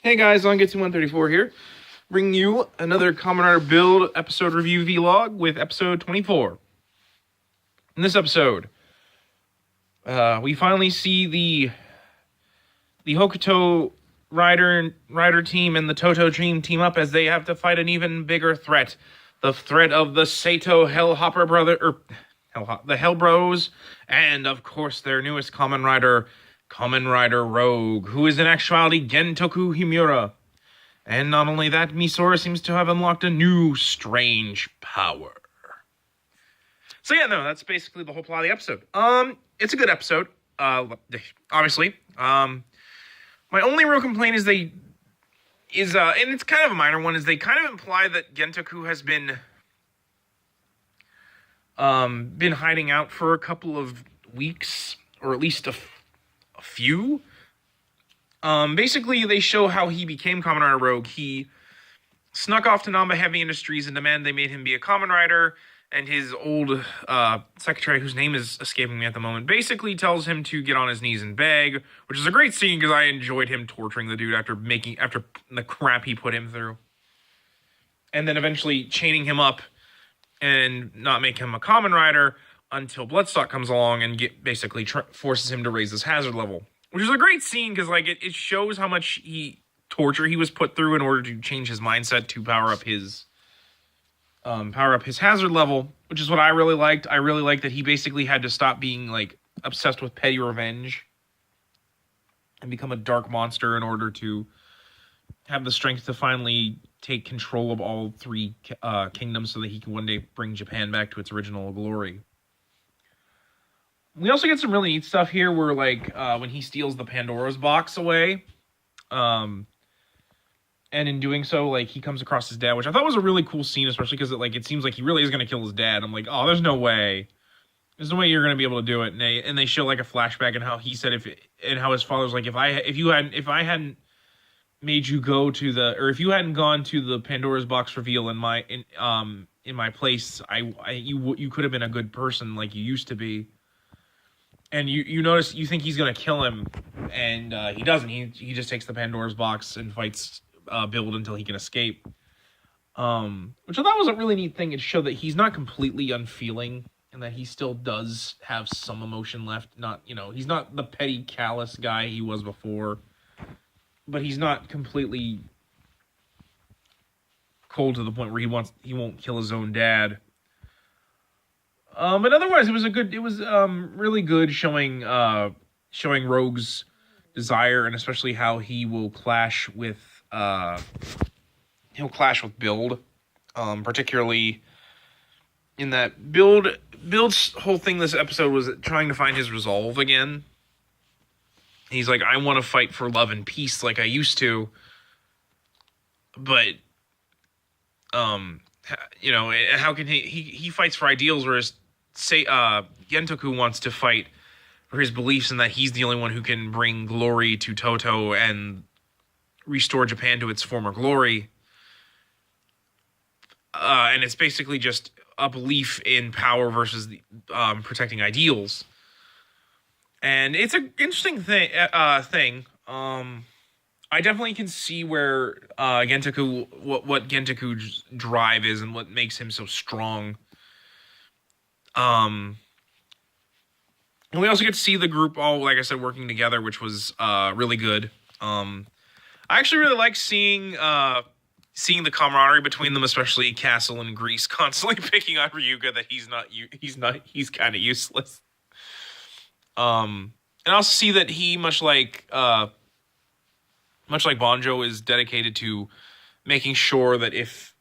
Hey guys, Zangetsu 134 here, bringing you another Kamen Rider Build episode review vlog with episode 24. In this episode, we finally see the Hokuto Rider team and the Toto team up as they have to fight an even bigger threat, the threat of the Sato the Hell Bros, and of course their newest Kamen Rider Rogue, who is in actuality Gentoku Himura. And not only that, Misora seems to have unlocked a new strange power. So yeah, no, that's basically the whole plot of the episode. It's a good episode, obviously. My only real complaint is and it's kind of a minor one, is they kind of imply that Gentoku has been hiding out for a couple of weeks, or at least a few. Basically, they show how he became Kamen Rider Rogue. He snuck off to Namba Heavy Industries and demanded they made him be a Kamen Rider, and his old secretary, whose name is escaping me at the moment, basically tells him to get on his knees and beg, which is a great scene because I enjoyed him torturing the dude after the crap he put him through. And then eventually chaining him up and not make him a Kamen Rider until Bloodstock comes along and basically forces him to raise his hazard level. Which is a great scene because it shows how much torture he was put through in order to change his mindset to power up his hazard level, which is what I really liked. I really liked that he basically had to stop being obsessed with petty revenge and become a dark monster in order to have the strength to finally take control of all three kingdoms so that he can one day bring Japan back to its original glory. We also get some really neat stuff here where, when he steals the Pandora's box away, and in doing so, he comes across his dad, which I thought was a really cool scene, especially because it seems like he really is going to kill his dad. I'm like, oh, there's no way. There's no way you're going to be able to do it. And they show, a flashback and how he said and how his father's like, if I hadn't made you go to or if you hadn't gone to the Pandora's box reveal in my place, you could have been a good person like you used to be. And you notice, you think he's going to kill him, and he doesn't. He just takes the Pandora's box and fights Build until he can escape. Which I thought was a really neat thing. It showed that he's not completely unfeeling, and that he still does have some emotion left. He's not the petty, callous guy he was before, but he's not completely cold to the point where he won't kill his own dad. But otherwise, it was really good showing Rogue's desire, and especially how he will clash with Build, particularly in that Build's whole thing this episode was trying to find his resolve again. He's like, I want to fight for love and peace like I used to, but how can he fights for ideals, whereas Gentoku wants to fight for his beliefs and that he's the only one who can bring glory to Toto and restore Japan to its former glory. And it's basically just a belief in power versus protecting ideals. And it's an interesting thing. I definitely can see where what Gentoku's drive is and what makes him so strong. And we also get to see the group all, like I said, working together, which was really good. I actually really like seeing the camaraderie between them, especially Castle and Grease constantly picking on Ryuga that he's kind of useless. And also see that he, much like Banjo, is dedicated to making sure that if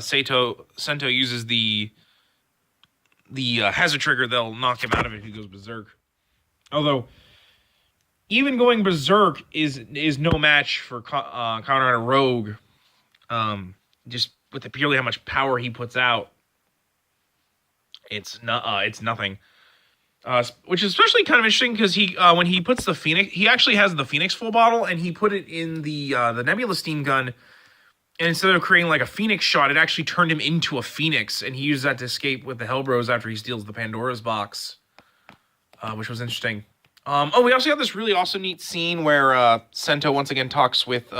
Sento uses the hazard trigger, they'll knock him out of it if he goes berserk. Although, even going berserk is no match for Kamen Rider Rogue. Just with purely how much power he puts out, it's nothing. Which is especially kind of interesting because when he puts the Phoenix, he actually has the Phoenix full bottle, and he put it in the Nebula steam gun. And instead of creating a Phoenix shot, it actually turned him into a Phoenix, and he used that to escape with the Hellbros after he steals the Pandora's box, which was interesting. We also got this really also neat scene where Sento once again talks with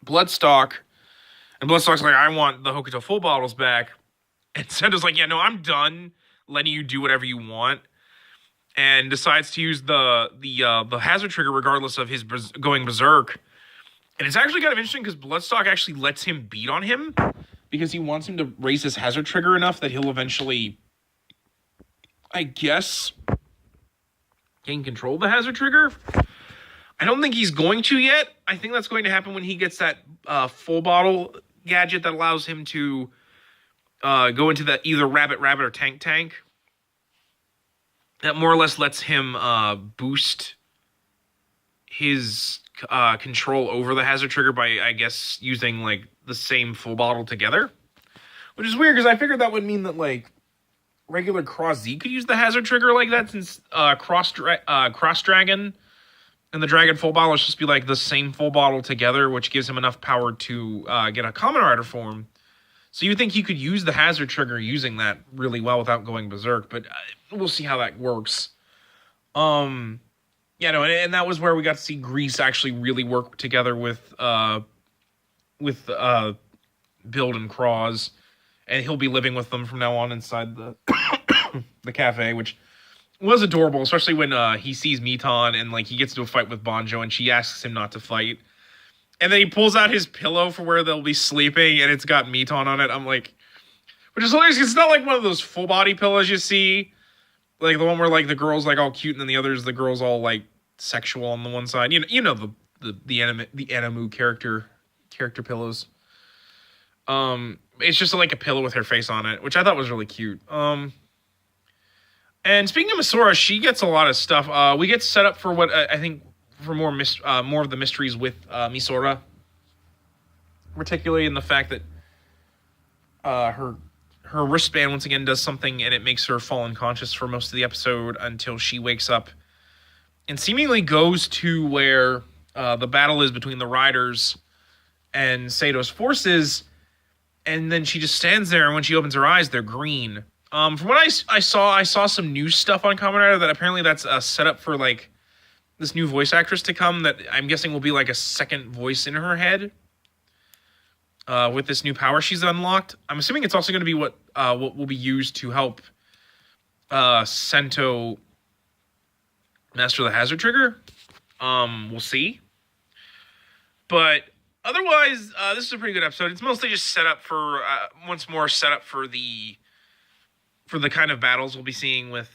Bloodstock, and Bloodstock's like, I want the Hokuto full bottles back. And Sento's like, yeah, no, I'm done letting you do whatever you want. And decides to use the hazard trigger regardless of his going berserk. And it's actually kind of interesting because Bloodstock actually lets him beat on him because he wants him to raise his hazard trigger enough that he'll eventually, I guess, gain control of the hazard trigger. I don't think he's going to yet. I think that's going to happen when he gets that full bottle gadget that allows him to go into the either Rabbit or Tank. That more or less lets him boost his control over the hazard trigger by, I guess, using like the same full bottle together. Which is weird because I figured that would mean that like regular Cross Z could use the hazard trigger like that, since Cross Dragon and the Dragon full bottle is supposed to be like the same full bottle together, which gives him enough power to get a Kamen Rider form. So you think he could use the hazard trigger using that really well without going berserk, but we'll see how that works. And that was where we got to see Grease actually really work together with Build and Cross, and he'll be living with them from now on inside the the cafe, which was adorable, especially when he sees Miton and like he gets into a fight with Banjo and she asks him not to fight. And then he pulls out his pillow for where they'll be sleeping, and it's got Miton on it. I'm like, which is hilarious. It's not like one of those full body pillows you see, like the one where like the girl's like all cute, and then the other's the girl's all like sexual on the one side. You know the anime character pillows. It's just like a pillow with her face on it, which I thought was really cute. And speaking of Misora, she gets a lot of stuff. We get set up for what I think. For more of the mysteries with Misora, particularly in the fact that her wristband once again does something and it makes her fall unconscious for most of the episode until she wakes up and seemingly goes to where the battle is between the Riders and Sato's forces, and then she just stands there, and when she opens her eyes, they're green. From what I saw some new stuff on Kamen Rider that apparently that's a setup for like this new voice actress to come that I'm guessing will be like a second voice in her head with this new power she's unlocked. I'm assuming it's also going to be what will be used to help Sento master the hazard trigger. We'll see. But otherwise, this is a pretty good episode. It's mostly just set up for, once more, set up for the kind of battles we'll be seeing with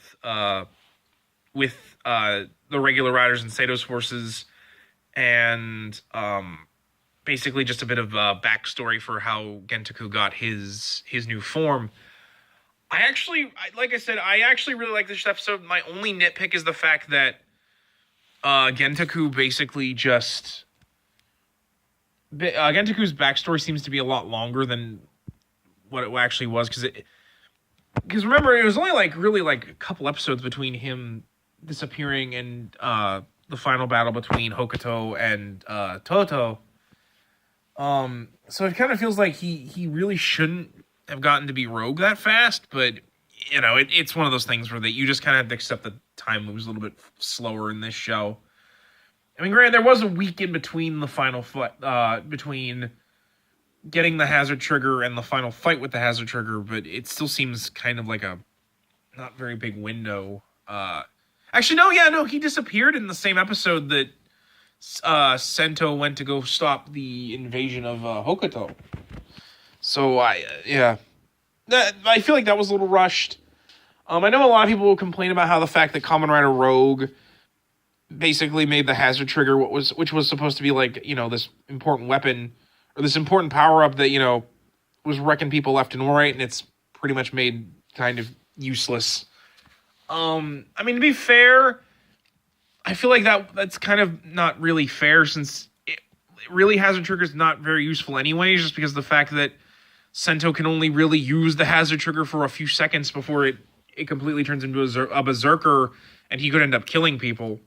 the regular Riders and Sato's forces, and basically just a bit of backstory for how Gentaku got his new form. Like I said, I actually really like this episode. My only nitpick is the fact that Gentaku basically just... Gentaku's backstory seems to be a lot longer than what it actually was, because remember, it was only really a couple episodes between him disappearing and the final battle between Hokuto and Toto. So it kind of feels like he really shouldn't have gotten to be Rogue that fast, but it's one of those things where you just kind of have to accept that time moves a little bit slower in this show. I mean, granted, there was a week in between the final fight, between getting the hazard trigger and the final fight with the hazard trigger, but it still seems kind of like a not very big window. Actually, no, he disappeared in the same episode that Sento went to go stop the invasion of Hokuto. So, I feel like that was a little rushed. I know a lot of people will complain about how the fact that Kamen Rider Rogue basically made the hazard trigger which was supposed to be like, this important weapon, or this important power-up that, was wrecking people left and right, and it's pretty much made kind of useless. I mean, to be fair, I feel like that's kind of not really fair, since really hazard trigger is not very useful anyways, just because of the fact that Sento can only really use the hazard trigger for a few seconds before it completely turns into a berserker, and he could end up killing people.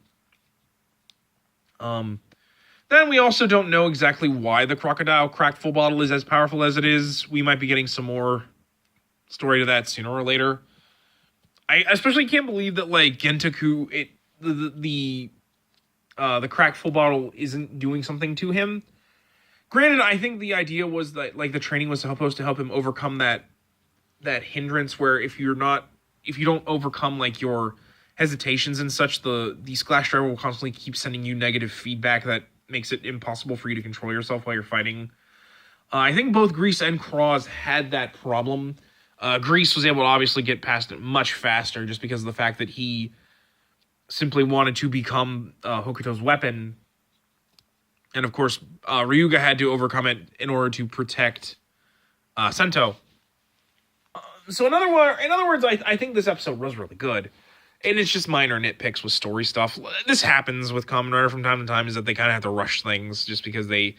Then we also don't know exactly why the crocodile cracked full bottle is as powerful as it is. We might be getting some more story to that sooner or later. I especially can't believe that Gentaku, the crack full bottle isn't doing something to him. Granted, I think the idea was that like the training was supposed to help him overcome that hindrance where if you don't overcome like your hesitations and such, the splash driver will constantly keep sending you negative feedback that makes it impossible for you to control yourself while you're fighting. I think both Grease and Cross had that problem. Grease was able to obviously get past it much faster just because of the fact that he simply wanted to become Hokuto's weapon. And of course, Ryuga had to overcome it in order to protect Sento. So in other words, I think this episode was really good. And it's just minor nitpicks with story stuff. This happens with Kamen Rider from time to time, is that they kind of have to rush things just because they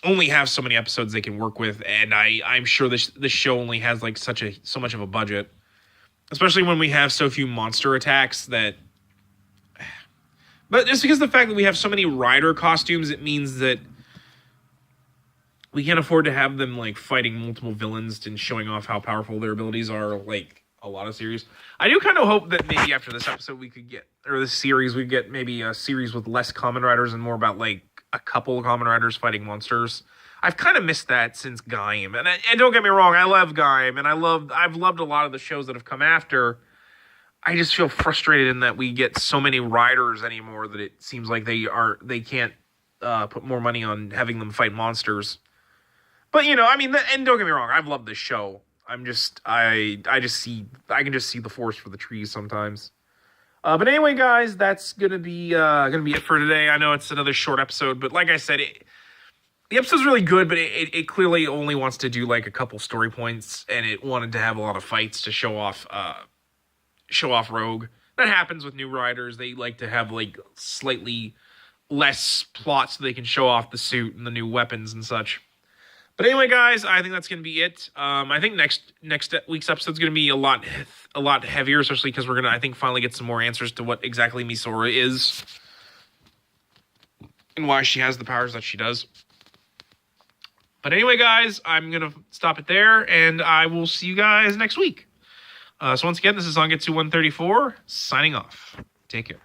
only have so many episodes they can work with. And I'm sure this show only has like so much of a budget. Especially when we have so few monster attacks that... But just because of the fact that we have so many rider costumes, it means that we can't afford to have them like fighting multiple villains and showing off how powerful their abilities are like a lot of series. I do kind of hope that maybe after this episode we could get, or this series, we get maybe a series with less Kamen Riders and more about like a couple of Kamen Riders fighting monsters. I've kind of missed that since Gaim. And don't get me wrong, I love Gaim, and I've loved a lot of the shows that have come after. I just feel frustrated in that we get so many riders anymore that it seems like they can't put more money on having them fight monsters. But you know, I mean, and don't get me wrong, I've loved this show. I can just see the forest for the trees sometimes. But anyway, guys, that's gonna be it for today. I know it's another short episode, but like I said, the episode's really good, but it clearly only wants to do like a couple story points, and it wanted to have a lot of fights to show off Rogue. That happens with new riders. They like to have like slightly less plot so they can show off the suit and the new weapons and such. But anyway, guys, I think that's going to be it. I think next week's episode is going to be a lot heavier, especially because we're going to, I think, finally get some more answers to what exactly Misora is and why she has the powers that she does. But anyway, guys, I'm going to stop it there, and I will see you guys next week. So once again, this is Zangetsu 134, signing off. Take care.